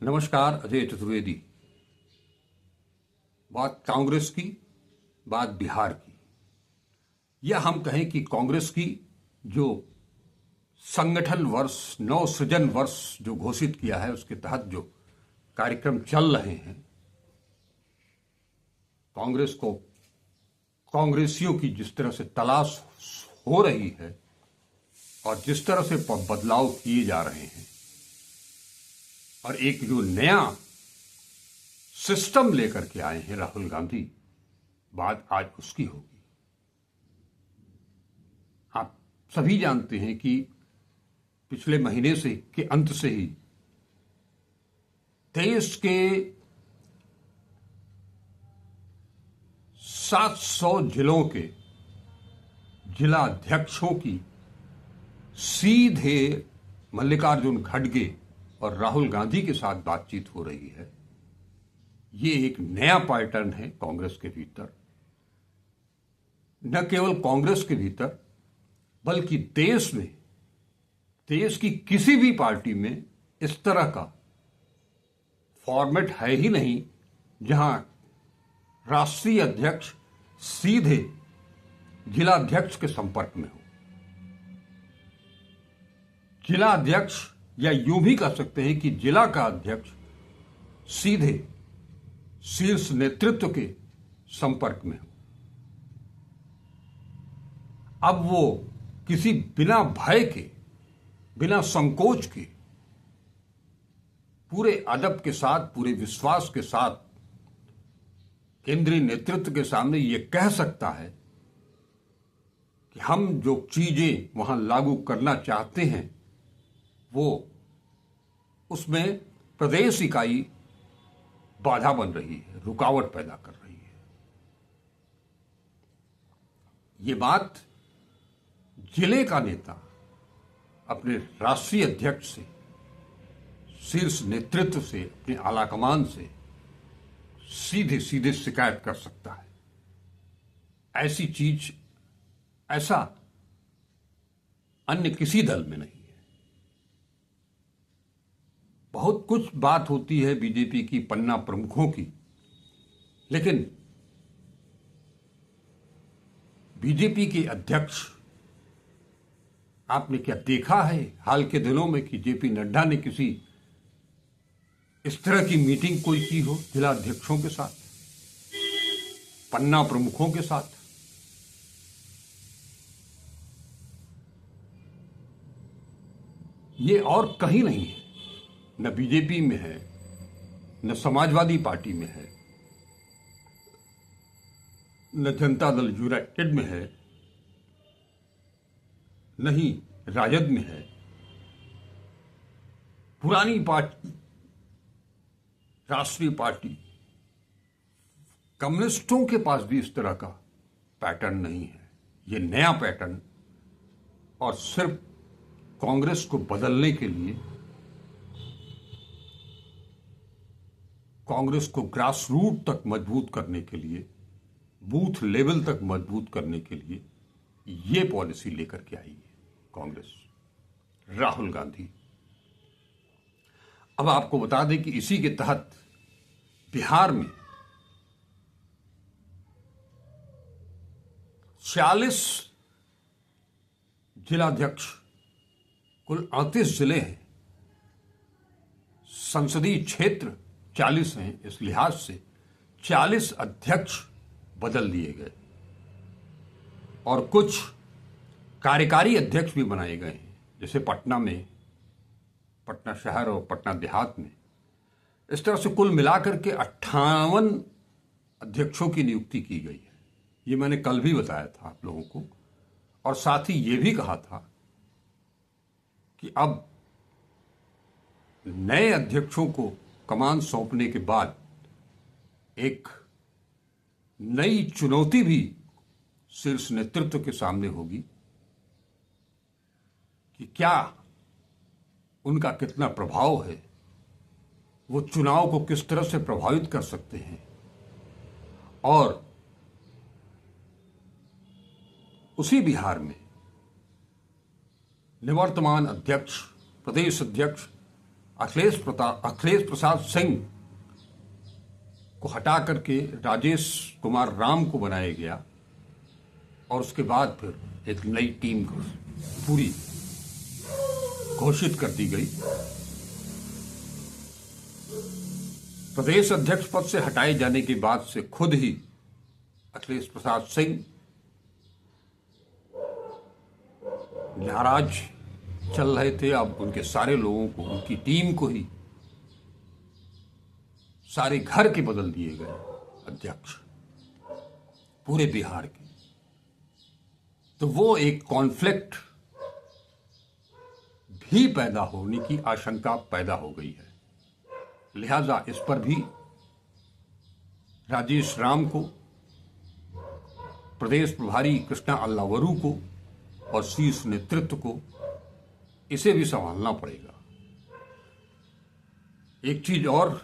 नमस्कार। अजय चतुर्वेदी। बात कांग्रेस की, बात बिहार की, या हम कहें कि कांग्रेस की जो संगठन वर्ष, नव सृजन वर्ष जो घोषित किया है, उसके तहत जो कार्यक्रम चल रहे हैं, कांग्रेस को कांग्रेसियों की जिस तरह से तलाश हो रही है और जिस तरह से बदलाव किए जा रहे हैं और एक जो नया सिस्टम लेकर के आए हैं राहुल गांधी, बात आज उसकी होगी। आप सभी जानते हैं कि पिछले महीने से के अंत से ही देश के 700 जिलों के जिलाध्यक्षों की सीधे मल्लिकार्जुन खड़गे और राहुल गांधी के साथ बातचीत हो रही है। ये एक नया पैटर्न है कांग्रेस के भीतर, न केवल कांग्रेस के भीतर बल्कि देश में, देश की किसी भी पार्टी में इस तरह का फॉर्मेट है ही नहीं जहां राष्ट्रीय अध्यक्ष सीधे जिलाध्यक्ष के संपर्क में हो। जिला अध्यक्ष, या यूं भी कह सकते हैं कि जिला का अध्यक्ष सीधे शीर्ष नेतृत्व के संपर्क में हो। अब वो किसी बिना भय के, बिना संकोच के, पूरे अदब के साथ, पूरे विश्वास के साथ केंद्रीय नेतृत्व के सामने ये कह सकता है कि हम जो चीजें वहां लागू करना चाहते हैं वो, उसमें प्रदेश इकाई बाधा बन रही है, रुकावट पैदा कर रही है। ये बात जिले का नेता अपने राष्ट्रीय अध्यक्ष से, शीर्ष नेतृत्व से, अपने आलाकमान से सीधे सीधे शिकायत कर सकता है। ऐसी चीज, ऐसा अन्य किसी दल में नहीं है। बहुत कुछ बात होती है बीजेपी की पन्ना प्रमुखों की, लेकिन बीजेपी के अध्यक्ष, आपने क्या देखा है हाल के दिनों में कि जेपी नड्डा ने किसी इस तरह की मीटिंग कोई की हो जिला अध्यक्षों के साथ, पन्ना प्रमुखों के साथ? ये और कहीं नहीं है, न बीजेपी में है, न समाजवादी पार्टी में है, न जनता दल यूनाइटेड में है, न ही राजद में है। पुरानी पार्टी, राष्ट्रीय पार्टी, कम्युनिस्टों के पास भी इस तरह का पैटर्न नहीं है। ये नया पैटर्न, और सिर्फ कांग्रेस को बदलने के लिए, कांग्रेस को ग्रास रूट तक मजबूत करने के लिए, बूथ लेवल तक मजबूत करने के लिए ये पॉलिसी लेकर के आई है कांग्रेस, राहुल गांधी। अब आपको बता दें कि इसी के तहत बिहार में 40 जिलाध्यक्ष, कुल 38 जिले हैं, संसदीय क्षेत्र 40 हैं, इस लिहाज से 40 अध्यक्ष बदल दिए गए और कुछ कार्यकारी अध्यक्ष भी बनाए गए हैं। जैसे पटना में, पटना शहर और पटना देहात में, इस तरह से कुल मिलाकर के 58 अध्यक्षों की नियुक्ति की गई है। ये मैंने कल भी बताया था आप लोगों को, और साथ ही ये भी कहा था कि अब नए अध्यक्षों को कमान सौंपने के बाद एक नई चुनौती भी शीर्ष नेतृत्व के सामने होगी कि क्या उनका कितना प्रभाव है, वो चुनाव को किस तरह से प्रभावित कर सकते हैं, और उसी बिहार में निवर्तमान अध्यक्ष, प्रदेश अध्यक्ष अखिलेश प्रसाद सिंह को हटा करके राजेश कुमार राम को बनाया गया और उसके बाद फिर एक नई टीम को पूरी घोषित कर दी गई। प्रदेश अध्यक्ष पद से हटाए जाने के बाद से खुद ही अखिलेश प्रसाद सिंह नाराज चल रहे थे। अब उनके सारे लोगों को, उनकी टीम को ही सारे घर के बदल दिए गए अध्यक्ष पूरे बिहार के। तो वो एक कॉन्फ्लिक्ट भी पैदा होने की आशंका पैदा हो गई है। लिहाजा इस पर भी राजेश राम को, प्रदेश प्रभारी कृष्णा अल्लावरू को और शीर्ष नेतृत्व को इसे भी संभालना पड़ेगा। एक चीज और,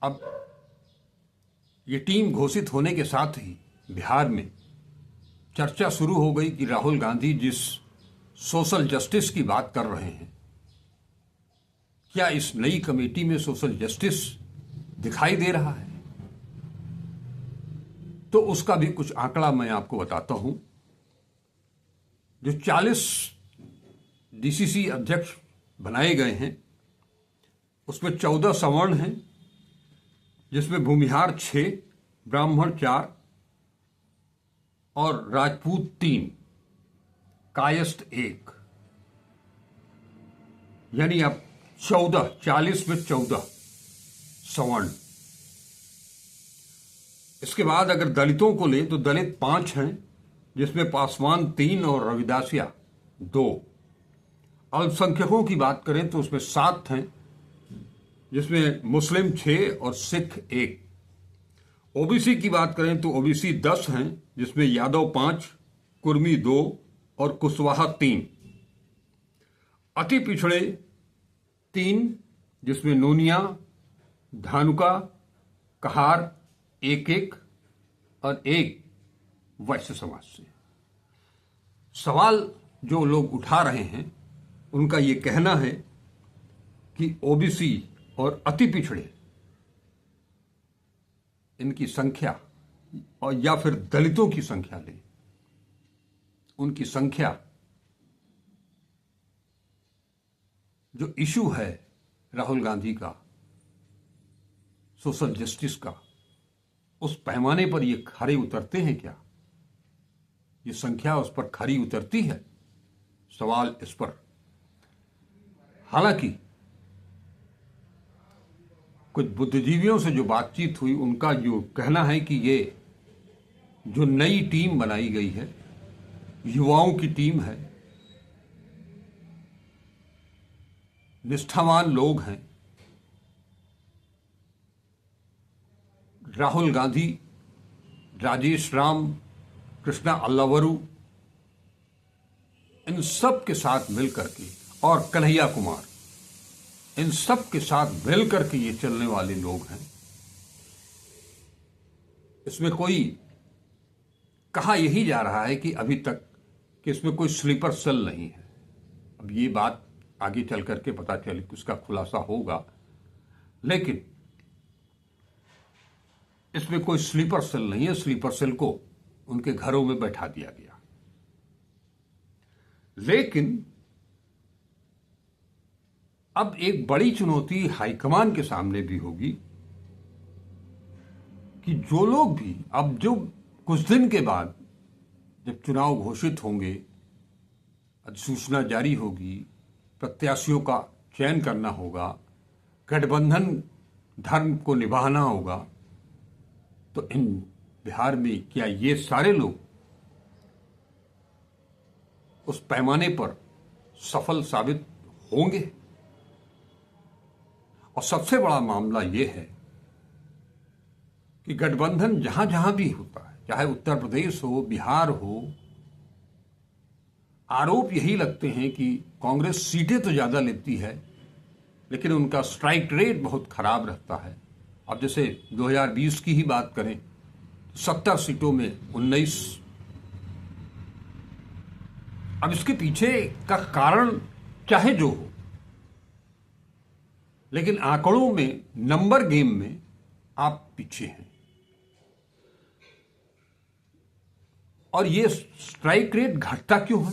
अब ये टीम घोषित होने के साथ ही बिहार में चर्चा शुरू हो गई कि राहुल गांधी जिस सोशल जस्टिस की बात कर रहे हैं, क्या इस नई कमेटी में सोशल जस्टिस दिखाई दे रहा है? तो उसका भी कुछ आंकड़ा मैं आपको बताता हूं। जो 40 डीसीसी अध्यक्ष बनाए गए हैं उसमें 14 सवर्ण हैं, जिसमें भूमिहार 6, ब्राह्मण 4 और राजपूत 3, कायस्थ 1, यानी अब 40 में 14 सवर्ण। इसके बाद अगर दलितों को ले तो दलित 5 हैं, जिसमें पासवान 3 और रविदासिया 2। अल्पसंख्यकों की बात करें तो उसमें 7 हैं, जिसमें मुस्लिम 6 और सिख 1। ओबीसी की बात करें तो ओबीसी 10 हैं, जिसमें यादव 5, कुर्मी 2 और कुशवाहा 3। अति पिछड़े 3, जिसमें नोनिया, धानुका, कहार 1 और 1 वैश्य समाज से। सवाल जो लोग उठा रहे हैं उनका ये कहना है कि ओबीसी और अति पिछड़े इनकी संख्या, और या फिर दलितों की संख्या लें, उनकी संख्या जो इशू है राहुल गांधी का सोशल जस्टिस का, उस पैमाने पर ये खरे उतरते हैं क्या? ये संख्या उस पर खरी उतरती है? सवाल इस पर। हालांकि कुछ बुद्धिजीवियों से जो बातचीत हुई उनका जो कहना है कि ये जो नई टीम बनाई गई है, युवाओं की टीम है, निष्ठावान लोग हैं। राहुल गांधी, राजेश राम, कृष्णा अल्लावरू, इन सब के साथ मिलकर के, और कन्हैया कुमार, इन सब के साथ मिलकर के ये चलने वाले लोग हैं। इसमें कोई कहा यही जा रहा है कि अभी तक कि इसमें कोई स्लीपर सेल नहीं है। अब ये बात आगे चल करके पता चले कि उसका खुलासा होगा, लेकिन इसमें कोई स्लीपर सेल नहीं है। स्लीपर सेल को उनके घरों में बैठा दिया गया। लेकिन अब एक बड़ी चुनौती हाईकमान के सामने भी होगी कि जो लोग भी, अब जो कुछ दिन के बाद जब चुनाव घोषित होंगे, अधिसूचना जारी होगी, प्रत्याशियों का चयन करना होगा, गठबंधन धर्म को निभाना होगा, तो इन बिहार में क्या ये सारे लोग उस पैमाने पर सफल साबित होंगे? और सबसे बड़ा मामला यह है कि गठबंधन जहां जहां भी होता है, चाहे उत्तर प्रदेश हो, बिहार हो, आरोप यही लगते हैं कि कांग्रेस सीटें तो ज्यादा लेती है, लेकिन उनका स्ट्राइक रेट बहुत खराब रहता है। अब जैसे 2020 की ही बात करें, 70 सीटों में 19। अब इसके पीछे का कारण चाहे जो हो, लेकिन आंकड़ों में, नंबर गेम में आप पीछे हैं। और ये स्ट्राइक रेट घटता क्यों है?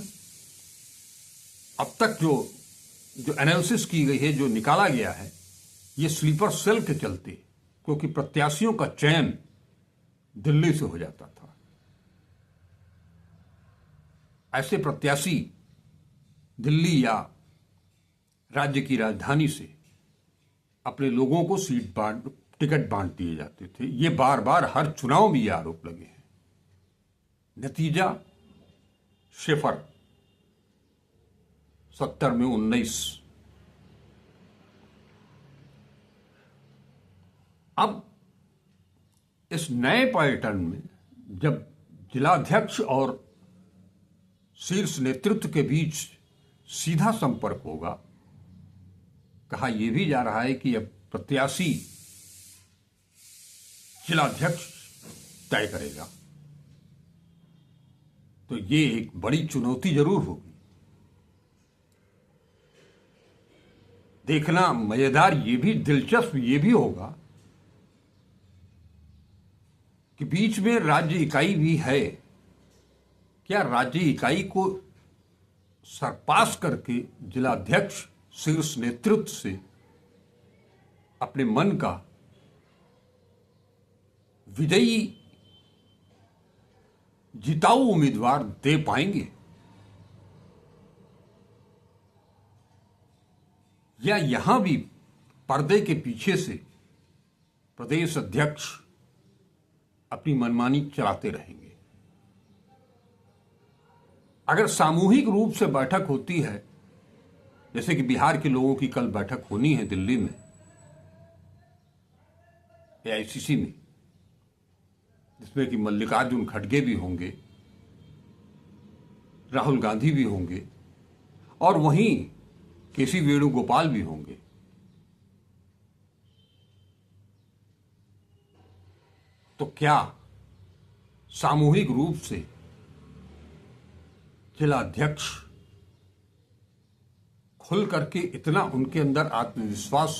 अब तक जो एनालिसिस की गई है, जो निकाला गया है, ये स्लीपर सेल के चलते, क्योंकि प्रत्याशियों का चयन दिल्ली से हो जाता था। ऐसे प्रत्याशी दिल्ली या राज्य की राजधानी से अपने लोगों को टिकट बांट दिए जाते थे। ये बार बार हर चुनाव में ये आरोप लगे हैं। नतीजा शेफर 70 में 19। अब इस नए पैटर्न में जब जिलाध्यक्ष और शीर्ष नेतृत्व के बीच सीधा संपर्क होगा, कहा यह भी जा रहा है कि अब प्रत्याशी जिलाध्यक्ष तय करेगा, तो ये एक बड़ी चुनौती जरूर होगी। देखना मजेदार, ये भी दिलचस्प ये भी होगा कि बीच में राज्य इकाई भी है। क्या राज्य इकाई को सरपास करके जिलाध्यक्ष शीर्ष नेतृत्व से अपने मन का विजयी जिताऊ उम्मीदवार दे पाएंगे, या यहां भी पर्दे के पीछे से प्रदेश अध्यक्ष अपनी मनमानी चलाते रहेंगे? अगर सामूहिक रूप से बैठक होती है, जैसे कि बिहार के लोगों की कल बैठक होनी है दिल्ली में एआईसीसी में, जिसमें कि मल्लिकार्जुन खड़गे भी होंगे, राहुल गांधी भी होंगे और वहीं केसी वेणुगोपाल भी होंगे, तो क्या सामूहिक रूप से जिलाध्यक्ष खुल करके इतना उनके अंदर आत्मविश्वास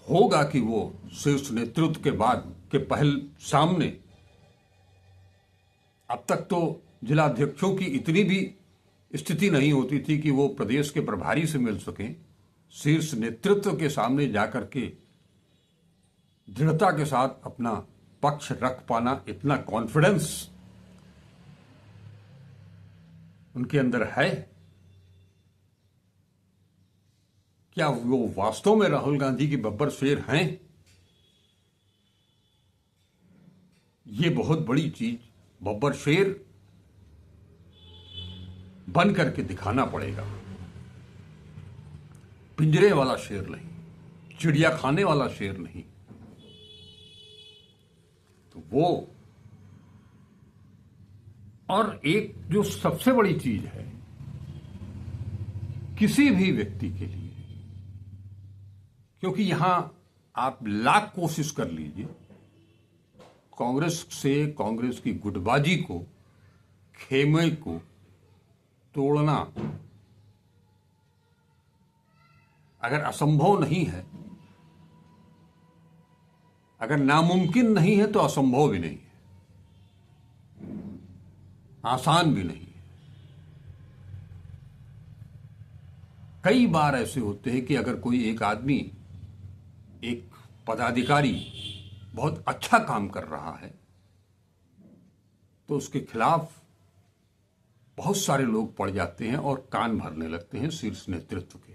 होगा कि वो शीर्ष नेतृत्व के बाद के पहल सामने? अब तक तो जिलाध्यक्षों की इतनी भी स्थिति नहीं होती थी कि वो प्रदेश के प्रभारी से मिल सकें। शीर्ष नेतृत्व के सामने जाकर के दृढ़ता के साथ अपना पक्ष रख पाना, इतना कॉन्फिडेंस उनके अंदर है। क्या वो वास्तव में राहुल गांधी की बब्बर शेर हैं? ये बहुत बड़ी चीज, बब्बर शेर बन करके दिखाना पड़ेगा। पिंजरे वाला शेर नहीं, चिड़िया खाने वाला शेर नहीं। तो वो, और एक जो सबसे बड़ी चीज है किसी भी व्यक्ति के लिए, क्योंकि यहां आप लाख कोशिश कर लीजिए, कांग्रेस से, कांग्रेस की गुटबाजी को, खेमे को तोड़ना अगर असंभव नहीं है, अगर नामुमकिन नहीं है, तो असंभव भी नहीं है, आसान भी नहीं है। कई बार ऐसे होते हैं कि अगर कोई एक आदमी, एक पदाधिकारी बहुत अच्छा काम कर रहा है, तो उसके खिलाफ बहुत सारे लोग पड़ जाते हैं और कान भरने लगते हैं शीर्ष नेतृत्व के,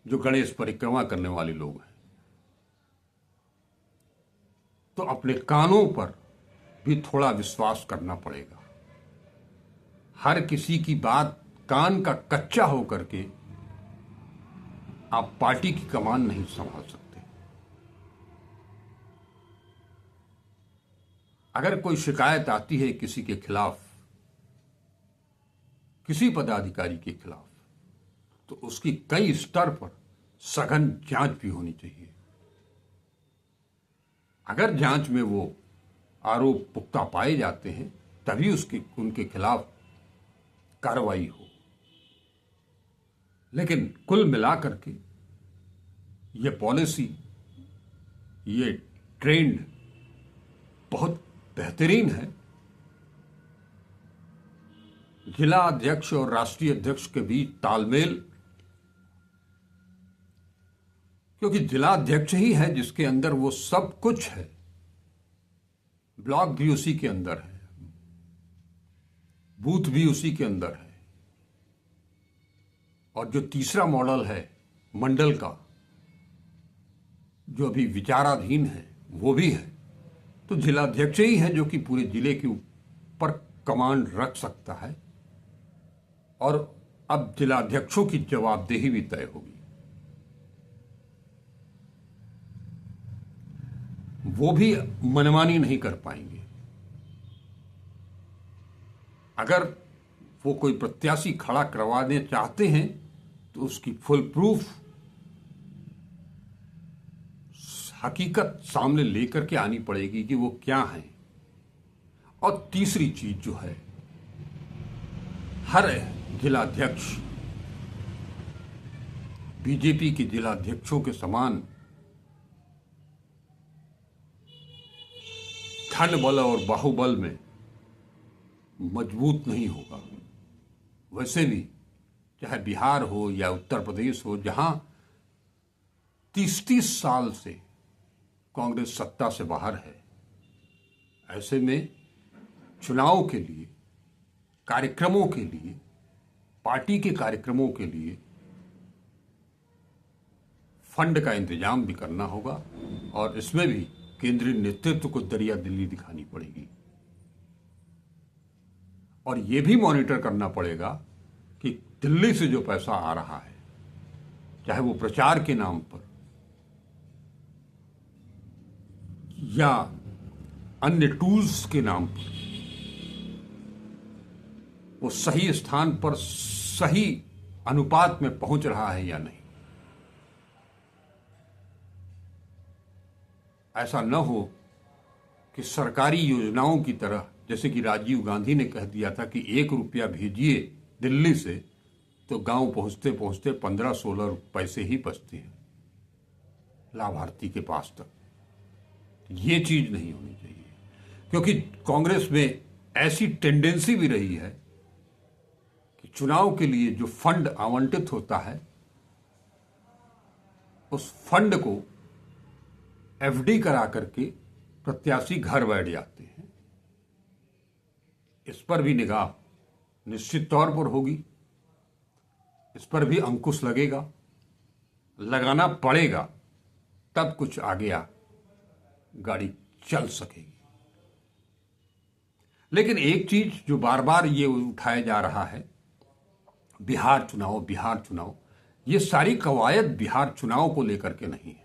जो गणेश परिक्रमा करने वाले लोग हैं। तो अपने कानों पर भी थोड़ा विश्वास करना पड़ेगा। हर किसी की बात कान का कच्चा होकर के आप पार्टी की कमान नहीं संभाल सकते। अगर कोई शिकायत आती है किसी के खिलाफ, किसी पदाधिकारी के खिलाफ, तो उसकी कई स्तर पर सघन जांच भी होनी चाहिए। अगर जांच में वो आरोप पुख्ता पाए जाते हैं, तभी उनके खिलाफ कार्रवाई हो। लेकिन कुल मिलाकर के ये पॉलिसी, ये ट्रेंड बहुत बेहतरीन है। जिला अध्यक्ष और राष्ट्रीय अध्यक्ष के बीच तालमेल, क्योंकि जिला अध्यक्ष ही है जिसके अंदर वो सब कुछ है, ब्लॉक भी उसी के अंदर है, बूथ भी उसी के अंदर है, और जो तीसरा मॉडल है मंडल का, जो अभी विचाराधीन है, वो भी है। तो जिलाध्यक्ष ही है जो कि पूरे जिले के ऊपर कमांड रख सकता है, और अब जिलाध्यक्षों की जवाबदेही भी तय होगी। वो भी मनमानी नहीं कर पाएंगे। अगर वो कोई प्रत्याशी खड़ा करवाने चाहते हैं तो उसकी फुल प्रूफ हकीकत सामने लेकर के आनी पड़ेगी कि वो क्या है। और तीसरी चीज जो है, हर जिलाध्यक्ष बीजेपी के जिलाध्यक्षों के समान धन बल और बाहुबल में मजबूत नहीं होगा। वैसे भी चाहे बिहार हो या उत्तर प्रदेश हो, जहां 30-30 साल से कांग्रेस सत्ता से बाहर है, ऐसे में चुनाव के लिए, कार्यक्रमों के लिए, पार्टी के कार्यक्रमों के लिए फंड का इंतजाम भी करना होगा, और इसमें भी केंद्रीय नेतृत्व को दरिया दिल्ली दिखानी पड़ेगी। और यह भी मॉनिटर करना पड़ेगा कि दिल्ली से जो पैसा आ रहा है, चाहे वो प्रचार के नाम पर या अन्य टूल्स के नाम पर, वो सही स्थान पर सही अनुपात में पहुंच रहा है या नहीं। ऐसा न हो कि सरकारी योजनाओं की तरह, जैसे कि राजीव गांधी ने कह दिया था कि 1 रुपया भेजिए दिल्ली से तो गांव पहुंचते पहुंचते 15-16 पैसे ही बचते हैं लाभार्थी के पास तक। ये चीज नहीं होनी चाहिए, क्योंकि कांग्रेस में ऐसी टेंडेंसी भी रही है कि चुनाव के लिए जो फंड आवंटित होता है, उस फंड को एफडी करा करके प्रत्याशी घर बैठ जाते हैं। इस पर भी निगाह निश्चित तौर पर होगी, इस पर भी अंकुश लगेगा, लगाना पड़ेगा, तब कुछ आगे गाड़ी चल सकेगी। लेकिन एक चीज जो बार बार ये उठाया जा रहा है, बिहार चुनाव, बिहार चुनाव, ये सारी कवायद बिहार चुनाव को लेकर के नहीं है।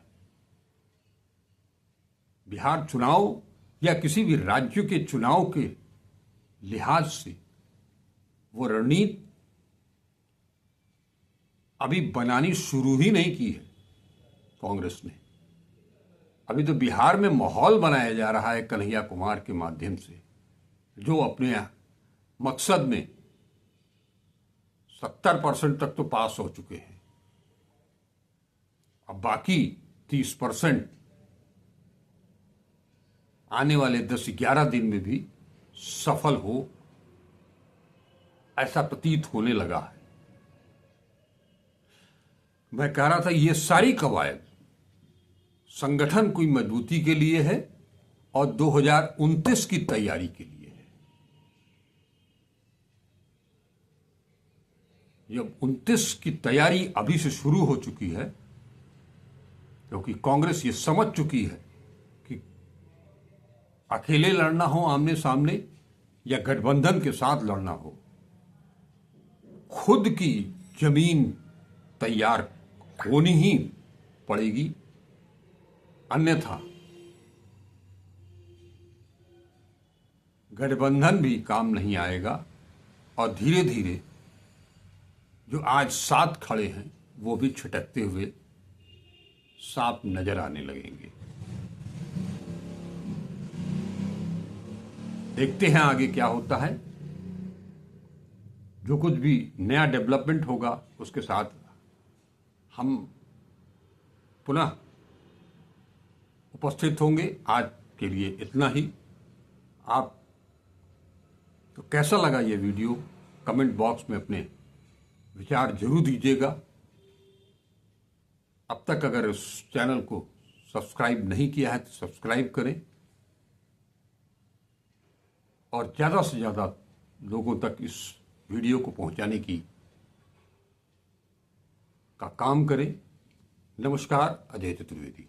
बिहार चुनाव या किसी भी राज्य के चुनाव के लिहाज से वो रणनीति अभी बनानी शुरू ही नहीं की है कांग्रेस ने। अभी तो बिहार में माहौल बनाया जा रहा है कन्हैया कुमार के माध्यम से, जो अपने मकसद में 70% तक तो पास हो चुके हैं। अब बाकी 30% आने वाले 10-11 दिन में भी सफल हो, ऐसा प्रतीत होने लगा है। मैं कह रहा था ये सारी कवायद संगठन की मजबूती के लिए है और 2029 की तैयारी के लिए है। जब 29 की तैयारी अभी से शुरू हो चुकी है, क्योंकि कांग्रेस ये समझ चुकी है कि अकेले लड़ना हो आमने सामने या गठबंधन के साथ लड़ना हो, खुद की जमीन तैयार होनी ही पड़ेगी, अन्यथा गठबंधन भी काम नहीं आएगा और धीरे धीरे जो आज साथ खड़े हैं वो भी छिटकते हुए साफ नजर आने लगेंगे। देखते हैं आगे क्या होता है। जो कुछ भी नया डेवलपमेंट होगा उसके साथ हम पुनः उपस्थित होंगे। आज के लिए इतना ही। आप तो कैसा लगा ये वीडियो, कमेंट बॉक्स में अपने विचार जरूर दीजिएगा। अब तक अगर इस चैनल को सब्सक्राइब नहीं किया है तो सब्सक्राइब करें और ज़्यादा से ज़्यादा लोगों तक इस वीडियो को पहुंचाने का काम करें। नमस्कार, अजय चतुर्वेदी।